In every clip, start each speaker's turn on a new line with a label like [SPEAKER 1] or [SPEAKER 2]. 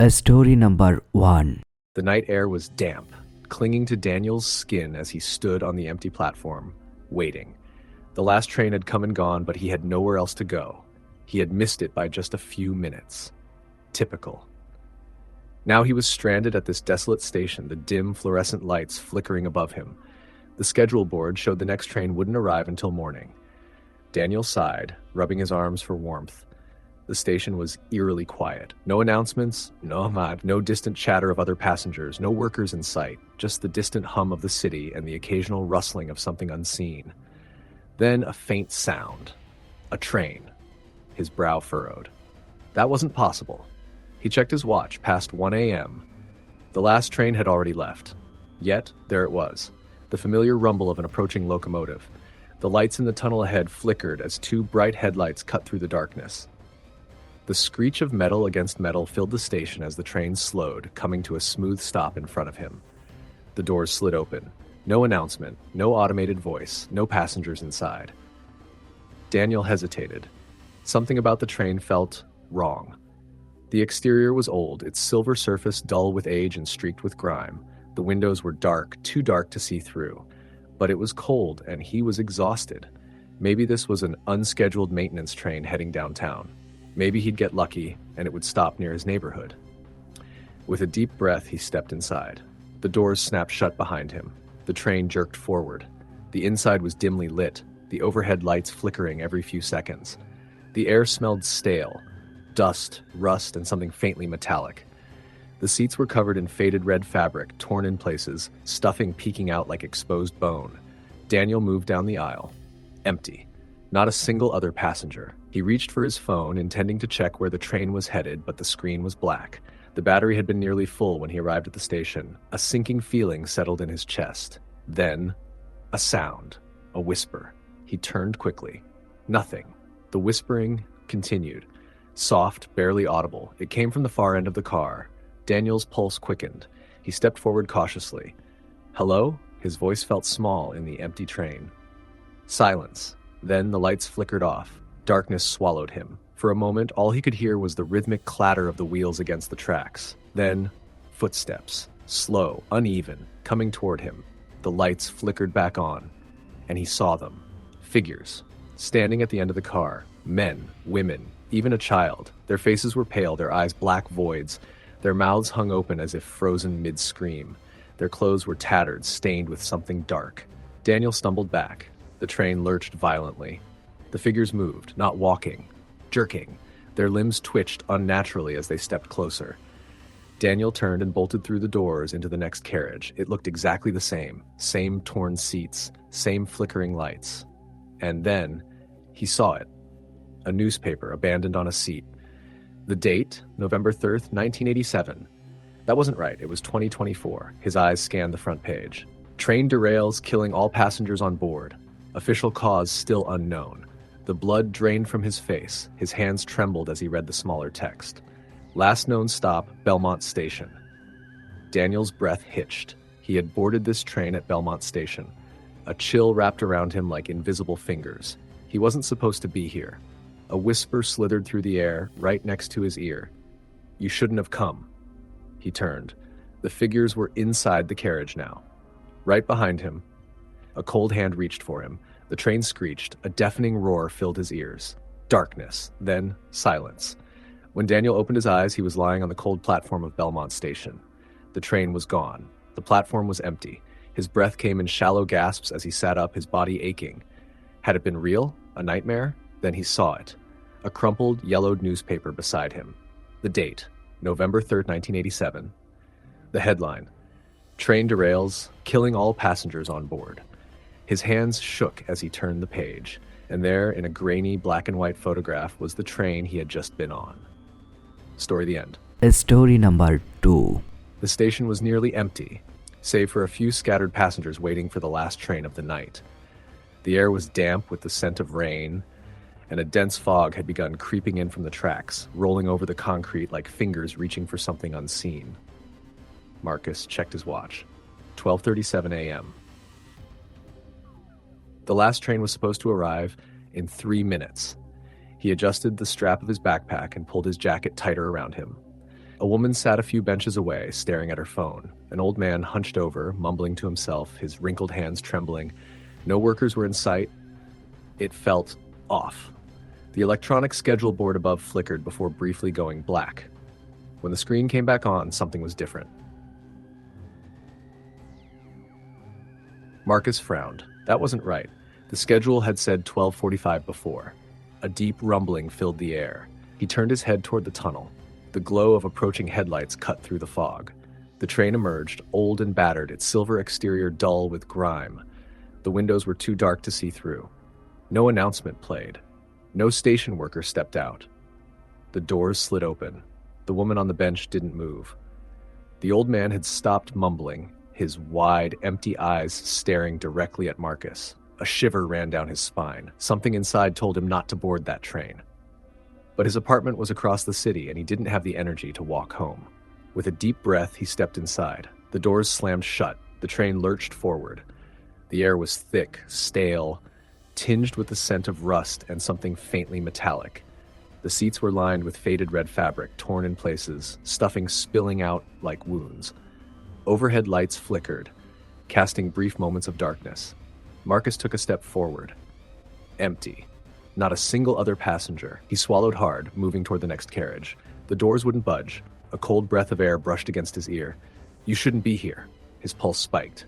[SPEAKER 1] Story number 1.
[SPEAKER 2] The night air was damp, clinging to Daniel's skin as he stood on the empty platform, waiting. The last train had come and gone, but he had nowhere else to go. He had missed it by just a few minutes. Typical. Now he was stranded at this desolate station, the dim fluorescent lights flickering above him. The schedule board showed the next train wouldn't arrive until morning. Daniel sighed, rubbing his arms for warmth. The station was eerily quiet. No announcements, no distant chatter of other passengers, no workers in sight, just the distant hum of the city and the occasional rustling of something unseen. Then a faint sound. A train. His brow furrowed. That wasn't possible. He checked his watch, past 1 a.m. The last train had already left. Yet, there it was, the familiar rumble of an approaching locomotive. The lights in the tunnel ahead flickered as two bright headlights cut through the darkness. The screech of metal against metal filled the station as the train slowed, coming to a smooth stop in front of him. The doors slid open. No announcement, no automated voice, no passengers inside. Daniel hesitated. Something about the train felt wrong. The exterior was old, its silver surface dull with age and streaked with grime. The windows were dark, too dark to see through. But it was cold, and he was exhausted. Maybe this was an unscheduled maintenance train heading downtown. Maybe he'd get lucky, and it would stop near his neighborhood. With a deep breath, he stepped inside. The doors snapped shut behind him. The train jerked forward. The inside was dimly lit, the overhead lights flickering every few seconds. The air smelled stale, dust, rust, and something faintly metallic. The seats were covered in faded red fabric, torn in places, stuffing peeking out like exposed bone. Daniel moved down the aisle. Empty. Not a single other passenger. He reached for his phone, intending to check where the train was headed, but the screen was black. The battery had been nearly full when he arrived at the station. A sinking feeling settled in his chest. Then, a sound. A whisper. He turned quickly. Nothing. The whispering continued. Soft, barely audible. It came from the far end of the car. Daniel's pulse quickened. He stepped forward cautiously. Hello? His voice felt small in the empty train. Silence. Then the lights flickered off. Darkness swallowed him. For a moment, all he could hear was the rhythmic clatter of the wheels against the tracks. Then, footsteps. Slow, uneven, coming toward him. The lights flickered back on, and he saw them. Figures. Standing at the end of the car. Men, women, even a child. Their faces were pale, their eyes black voids. Their mouths hung open as if frozen mid-scream. Their clothes were tattered, stained with something dark. Daniel stumbled back. The train lurched violently. The figures moved, not walking, jerking. Their limbs twitched unnaturally as they stepped closer. Daniel turned and bolted through the doors into the next carriage. It looked exactly the same. Same torn seats, same flickering lights. And then, he saw it. A newspaper abandoned on a seat. The date, November 3rd, 1987. That wasn't right, it was 2024. His eyes scanned the front page. Train derails, killing all passengers on board. Official cause still unknown. The blood drained from his face. His hands trembled as he read the smaller text. Last known stop, Belmont Station. Daniel's breath hitched. He had boarded this train at Belmont Station. A chill wrapped around him like invisible fingers. He wasn't supposed to be here. A whisper slithered through the air, right next to his ear. You shouldn't have come. He turned. The figures were inside the carriage now. Right behind him, a cold hand reached for him. The train screeched. A deafening roar filled his ears. Darkness, then silence. When Daniel opened his eyes, he was lying on the cold platform of Belmont Station. The train was gone. The platform was empty. His breath came in shallow gasps as he sat up, his body aching. Had it been real? A nightmare? Then he saw it. A crumpled, yellowed newspaper beside him. The date, November 3rd, 1987. The headline, Train derails, killing all passengers on board. His hands shook as he turned the page, and there, in a grainy black and white photograph, was the train he had just been on. Story the end.
[SPEAKER 1] Story number 2.
[SPEAKER 2] The station was nearly empty, save for a few scattered passengers waiting for the last train of the night. The air was damp with the scent of rain, and a dense fog had begun creeping in from the tracks, rolling over the concrete like fingers reaching for something unseen. Marcus checked his watch. 12:37 a.m. The last train was supposed to arrive in 3 minutes. He adjusted the strap of his backpack and pulled his jacket tighter around him. A woman sat a few benches away, staring at her phone. An old man hunched over, mumbling to himself, his wrinkled hands trembling. No workers were in sight. It felt off. The electronic schedule board above flickered before briefly going black. When the screen came back on, something was different. Marcus frowned. That wasn't right. The schedule had said 12:45 before. A deep rumbling filled the air. He turned his head toward the tunnel. The glow of approaching headlights cut through the fog. The train emerged, old and battered, its silver exterior dull with grime. The windows were too dark to see through. No announcement played. No station worker stepped out. The doors slid open. The woman on the bench didn't move. The old man had stopped mumbling, his wide, empty eyes staring directly at Marcus. A shiver ran down his spine. Something inside told him not to board that train. But his apartment was across the city, and he didn't have the energy to walk home. With a deep breath, he stepped inside. The doors slammed shut. The train lurched forward. The air was thick, stale, tinged with the scent of rust and something faintly metallic. The seats were lined with faded red fabric, torn in places, stuffing spilling out like wounds. Overhead lights flickered, casting brief moments of darkness. Marcus took a step forward. Empty. Not a single other passenger. He swallowed hard, moving toward the next carriage. The doors wouldn't budge. A cold breath of air brushed against his ear. "You shouldn't be here." His pulse spiked.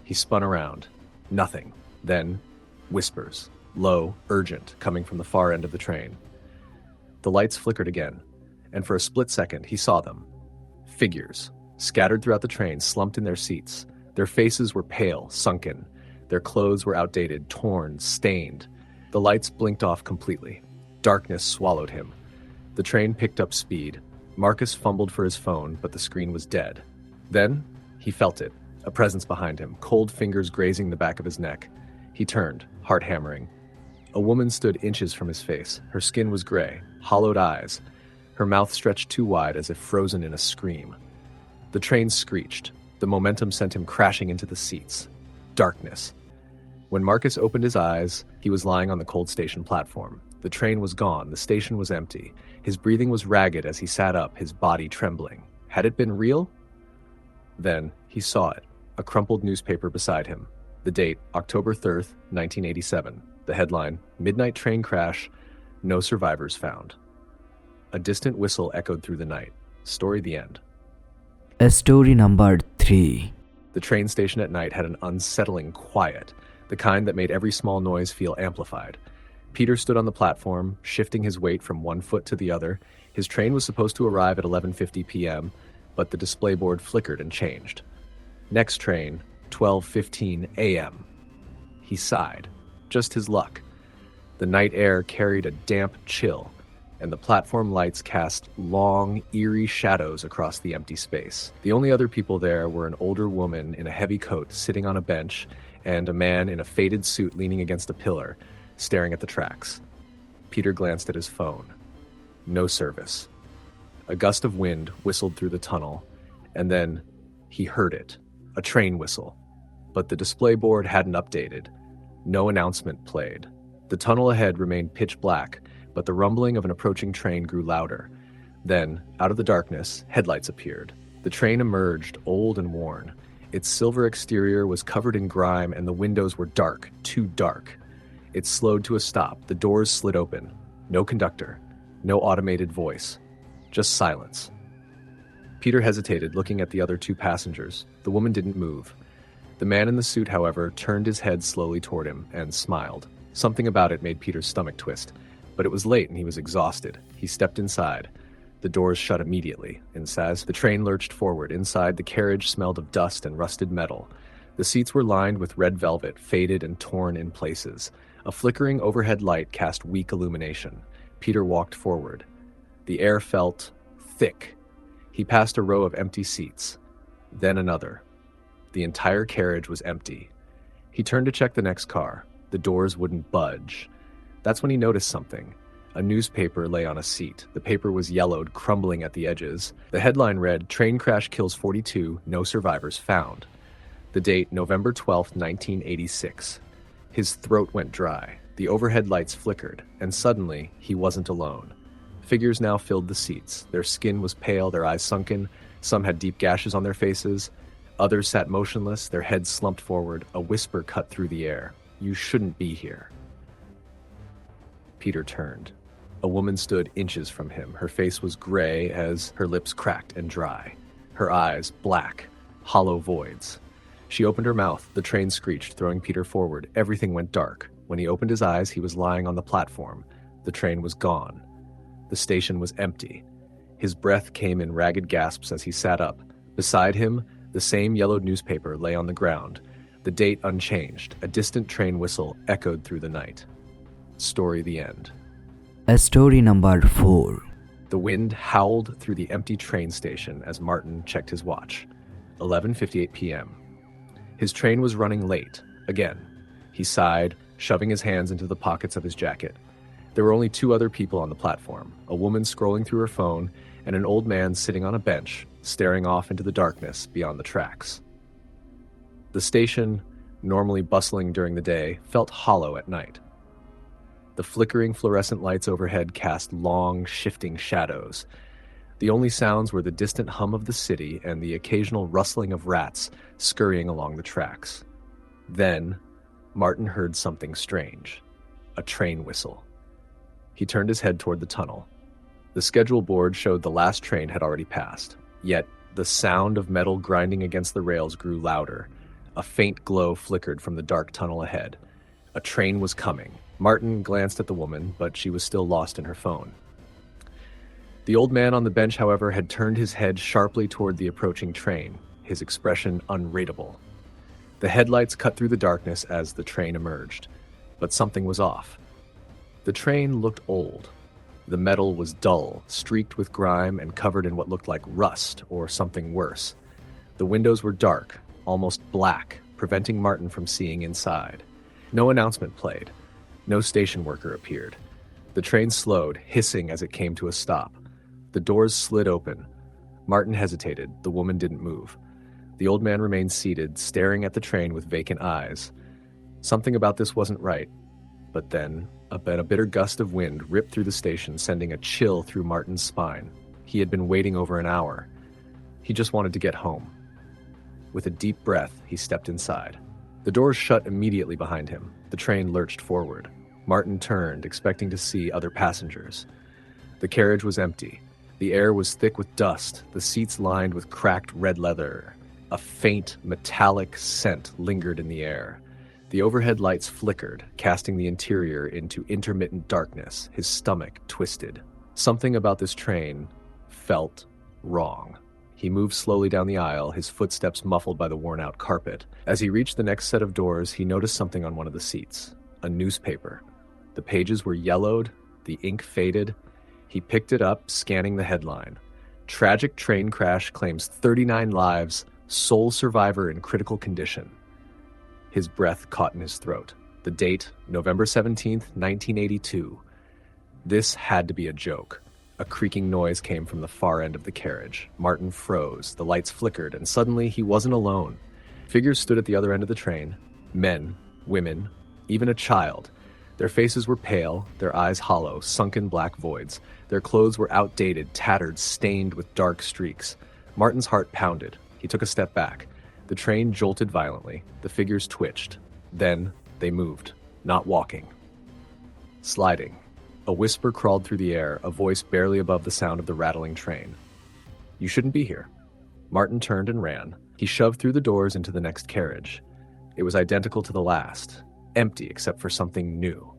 [SPEAKER 2] He spun around. Nothing. Then, whispers, low, urgent, coming from the far end of the train. The lights flickered again, and for a split second, he saw them. Figures, scattered throughout the train, slumped in their seats. Their faces were pale, sunken. Their clothes were outdated, torn, stained. The lights blinked off completely. Darkness swallowed him. The train picked up speed. Marcus fumbled for his phone, but the screen was dead. Then, he felt it, a presence behind him, cold fingers grazing the back of his neck. He turned, heart hammering. A woman stood inches from his face. Her skin was gray, hollowed eyes. Her mouth stretched too wide as if frozen in a scream. The train screeched. The momentum sent him crashing into the seats. Darkness. When Marcus opened his eyes, he was lying on the cold station platform. The train was gone. The station was empty. His breathing was ragged as he sat up, his body trembling. Had it been real? Then he saw it, a crumpled newspaper beside him. The date, October 3rd, 1987. The headline, "Midnight Train Crash, No Survivors Found." A distant whistle echoed through the night. Story the end.
[SPEAKER 1] Story number 3.
[SPEAKER 2] The train station at night had an unsettling quiet, the kind that made every small noise feel amplified. Peter stood on the platform, shifting his weight from one foot to the other. His train was supposed to arrive at 11:50 p.m., but the display board flickered and changed. Next train, 12:15 a.m. He sighed. Just his luck. The night air carried a damp chill, and the platform lights cast long, eerie shadows across the empty space. The only other people there were an older woman in a heavy coat sitting on a bench and a man in a faded suit leaning against a pillar, staring at the tracks. Peter glanced at his phone. No service. A gust of wind whistled through the tunnel, and then he heard it, a train whistle. But the display board hadn't updated. No announcement played. The tunnel ahead remained pitch black, but the rumbling of an approaching train grew louder. Then, out of the darkness, headlights appeared. The train emerged, old and worn. Its silver exterior was covered in grime, and the windows were dark, too dark. It slowed to a stop. The doors slid open. No conductor. No automated voice. Just silence. Peter hesitated, looking at the other two passengers. The woman didn't move. The man in the suit, however, turned his head slowly toward him and smiled. Something about it made Peter's stomach twist. But it was late and he was exhausted. He stepped inside. The doors shut immediately. Inside, the train lurched forward. Inside, the carriage smelled of dust and rusted metal. The seats were lined with red velvet, faded and torn in places. A flickering overhead light cast weak illumination. Peter walked forward. The air felt thick. He passed a row of empty seats. Then another. The entire carriage was empty. He turned to check the next car. The doors wouldn't budge. That's when he noticed something. A newspaper lay on a seat. The paper was yellowed, crumbling at the edges. The headline read, "Train Crash Kills 42, No Survivors Found." The date, November 12th, 1986. His throat went dry. The overhead lights flickered, and suddenly, he wasn't alone. Figures now filled the seats. Their skin was pale, their eyes sunken. Some had deep gashes on their faces. Others sat motionless, their heads slumped forward. A whisper cut through the air. "You shouldn't be here." Peter turned. A woman stood inches from him. Her face was gray as her lips cracked and dry. Her eyes black, hollow voids. She opened her mouth. The train screeched, throwing Peter forward. Everything went dark. When he opened his eyes, he was lying on the platform. The train was gone. The station was empty. His breath came in ragged gasps as he sat up. Beside him, the same yellowed newspaper lay on the ground. The date unchanged. A distant train whistle echoed through the night. Story the end.
[SPEAKER 1] Story number 4.
[SPEAKER 2] The wind howled through the empty train station as Martin checked his watch. 11:58 p.m. His train was running late. Again. He sighed, shoving his hands into the pockets of his jacket. There were only 2 other people on the platform, a woman scrolling through her phone and an old man sitting on a bench, staring off into the darkness beyond the tracks. The station, normally bustling during the day, felt hollow at night. The flickering fluorescent lights overhead cast long, shifting shadows. The only sounds were the distant hum of the city and the occasional rustling of rats scurrying along the tracks. Then, Martin heard something strange. A train whistle. He turned his head toward the tunnel. The schedule board showed the last train had already passed. Yet, the sound of metal grinding against the rails grew louder. A faint glow flickered from the dark tunnel ahead. A train was coming. Martin glanced at the woman, but she was still lost in her phone. The old man on the bench, however, had turned his head sharply toward the approaching train, his expression unreadable. The headlights cut through the darkness as the train emerged. But something was off. The train looked old. The metal was dull, streaked with grime, and covered in what looked like rust or something worse. The windows were dark, almost black, preventing Martin from seeing inside. No announcement played. No station worker appeared. The train slowed, hissing as it came to a stop. The doors slid open. Martin hesitated. The woman didn't move. The old man remained seated, staring at the train with vacant eyes. Something about this wasn't right. But then, a bitter gust of wind ripped through the station, sending a chill through Martin's spine. He had been waiting over an hour. He just wanted to get home. With a deep breath, he stepped inside. The doors shut immediately behind him. The train lurched forward. Martin turned, expecting to see other passengers. The carriage was empty. The air was thick with dust, the seats lined with cracked red leather. A faint, metallic scent lingered in the air. The overhead lights flickered, casting the interior into intermittent darkness. His stomach twisted. Something about this train felt wrong. He moved slowly down the aisle, his footsteps muffled by the worn-out carpet. As he reached the next set of doors, he noticed something on one of the seats. A newspaper. The pages were yellowed, the ink faded. He picked it up, scanning the headline. Tragic train crash claims 39 lives, sole survivor in critical condition. His breath caught in his throat. The date, November 17th, 1982. This had to be a joke. A creaking noise came from the far end of the carriage. Martin froze, the lights flickered, and suddenly he wasn't alone. Figures stood at the other end of the train. Men, women, even a child. Their faces were pale, their eyes hollow, sunken black voids. Their clothes were outdated, tattered, stained with dark streaks. Martin's heart pounded. He took a step back. The train jolted violently. The figures twitched. Then they moved, not walking. Sliding. A whisper crawled through the air, a voice barely above the sound of the rattling train. "You shouldn't be here." Martin turned and ran. He shoved through the doors into the next carriage. It was identical to the last, empty except for something new.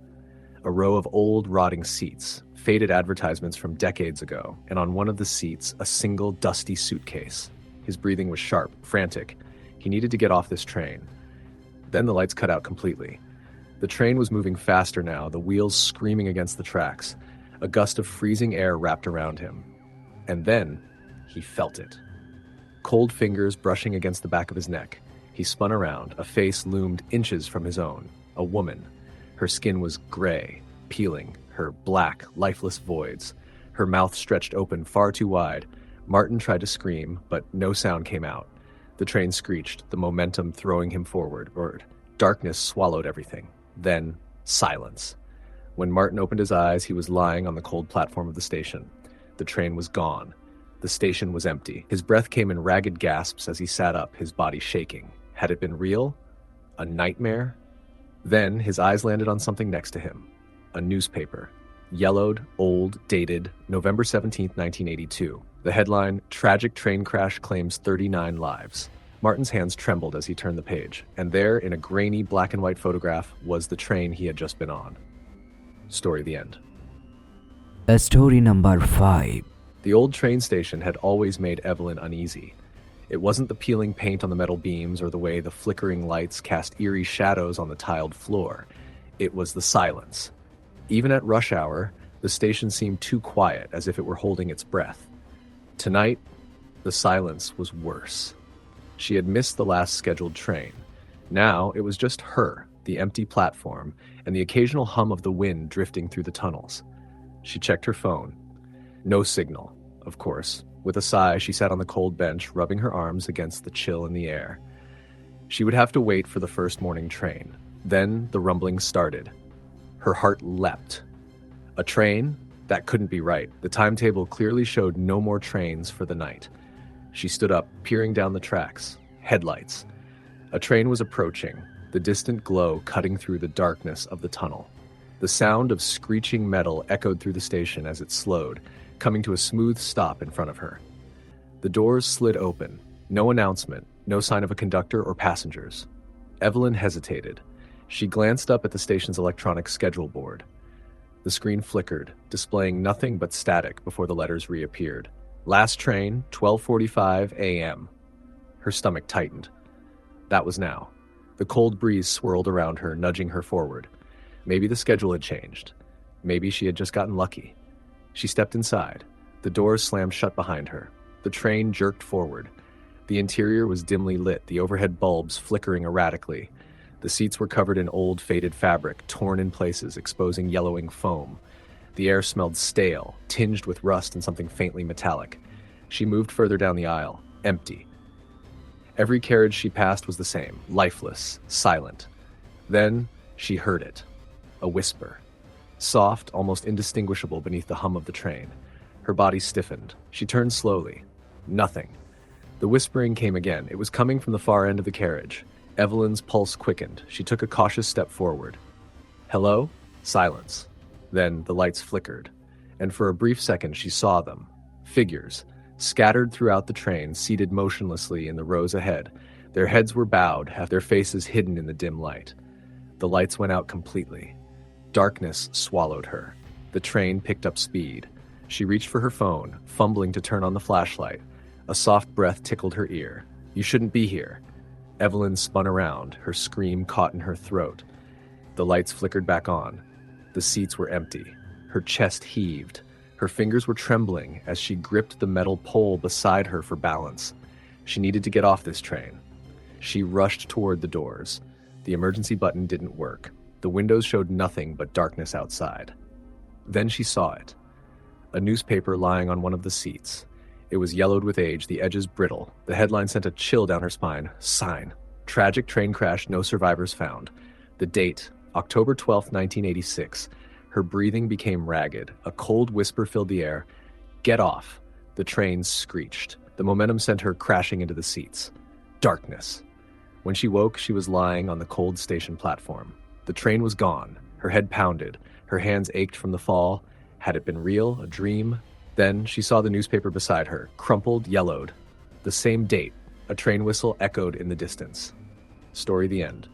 [SPEAKER 2] A row of old, rotting seats, faded advertisements from decades ago, and on one of the seats, a single, dusty suitcase. His breathing was sharp, frantic. He needed to get off this train. Then the lights cut out completely. The train was moving faster now, the wheels screaming against the tracks. A gust of freezing air wrapped around him. And then, he felt it. Cold fingers brushing against the back of his neck. He spun around. A face loomed inches from his own. A woman. Her skin was gray, peeling, her black, lifeless voids. Her mouth stretched open far too wide. Martin tried to scream, but no sound came out. The train screeched, the momentum throwing him forward. Darkness swallowed everything. Then, silence. When Martin opened his eyes, he was lying on the cold platform of the station. The train was gone. The station was empty. His breath came in ragged gasps as he sat up, his body shaking. Had it been real? A nightmare? Then his eyes landed on something next to him. A newspaper. Yellowed, old, dated, November 17th, 1982. The headline, "Tragic Train Crash Claims 39 Lives." Martin's hands trembled as he turned the page, and there, in a grainy black and white photograph, was the train he had just been on. Story the end.
[SPEAKER 1] Story number 5.
[SPEAKER 2] The old train station had always made Evelyn uneasy. It wasn't the peeling paint on the metal beams or the way the flickering lights cast eerie shadows on the tiled floor. It was the silence. Even at rush hour, the station seemed too quiet, as if it were holding its breath. Tonight, the silence was worse. She had missed the last scheduled train. Now it was just her, the empty platform, and the occasional hum of the wind drifting through the tunnels. She checked her phone. No signal, of course. With a sigh, she sat on the cold bench, rubbing her arms against the chill in the air. She would have to wait for the first morning train. Then the rumbling started. Her heart leapt. A train? That couldn't be right. The timetable clearly showed no more trains for the night. She stood up, peering down the tracks. Headlights. A train was approaching, the distant glow cutting through the darkness of the tunnel. The sound of screeching metal echoed through the station as it slowed, coming to a smooth stop in front of her. The doors slid open. No announcement, no sign of a conductor or passengers. Evelyn hesitated. She glanced up at the station's electronic schedule board. The screen flickered, displaying nothing but static before the letters reappeared. Last train, 12:45 a.m. Her stomach tightened. That was now. The cold breeze swirled around her, nudging her forward. Maybe the schedule had changed. Maybe she had just gotten lucky. She stepped inside. The doors slammed shut behind her. The train jerked forward. The interior was dimly lit, the overhead bulbs flickering erratically. The seats were covered in old, faded fabric, torn in places, exposing yellowing foam. The air smelled stale, tinged with rust and something faintly metallic. She moved further down the aisle, empty. Every carriage she passed was the same, lifeless, silent. Then she heard it. A whisper. Soft, almost indistinguishable beneath the hum of the train. Her body stiffened. She turned slowly. Nothing. The whispering came again. It was coming from the far end of the carriage. Evelyn's pulse quickened. She took a cautious step forward. Hello? Silence. Then the lights flickered, and for a brief second she saw them. Figures, scattered throughout the train, seated motionlessly in the rows ahead. Their heads were bowed, half their faces hidden in the dim light. The lights went out completely. Darkness swallowed her. The train picked up speed. She reached for her phone, fumbling to turn on the flashlight. A soft breath tickled her ear. You shouldn't be here. Evelyn spun around, her scream caught in her throat. The lights flickered back on. The seats were empty. Her chest heaved. Her fingers were trembling as she gripped the metal pole beside her for balance. She needed to get off this train. She rushed toward the doors. The emergency button didn't work. The windows showed nothing but darkness outside. Then she saw it. A newspaper lying on one of the seats. It was yellowed with age, the edges brittle. The headline sent a chill down her spine. Sign. Tragic train crash, no survivors found. The date, October 12th, 1986. Her breathing became ragged. A cold whisper filled the air. Get off. The train screeched. The momentum sent her crashing into the seats. Darkness. When she woke, she was lying on the cold station platform. The train was gone. Her head pounded. Her hands ached from the fall. Had it been real, a dream? Then she saw the newspaper beside her, crumpled, yellowed. The same date. A train whistle echoed in the distance. Story the end.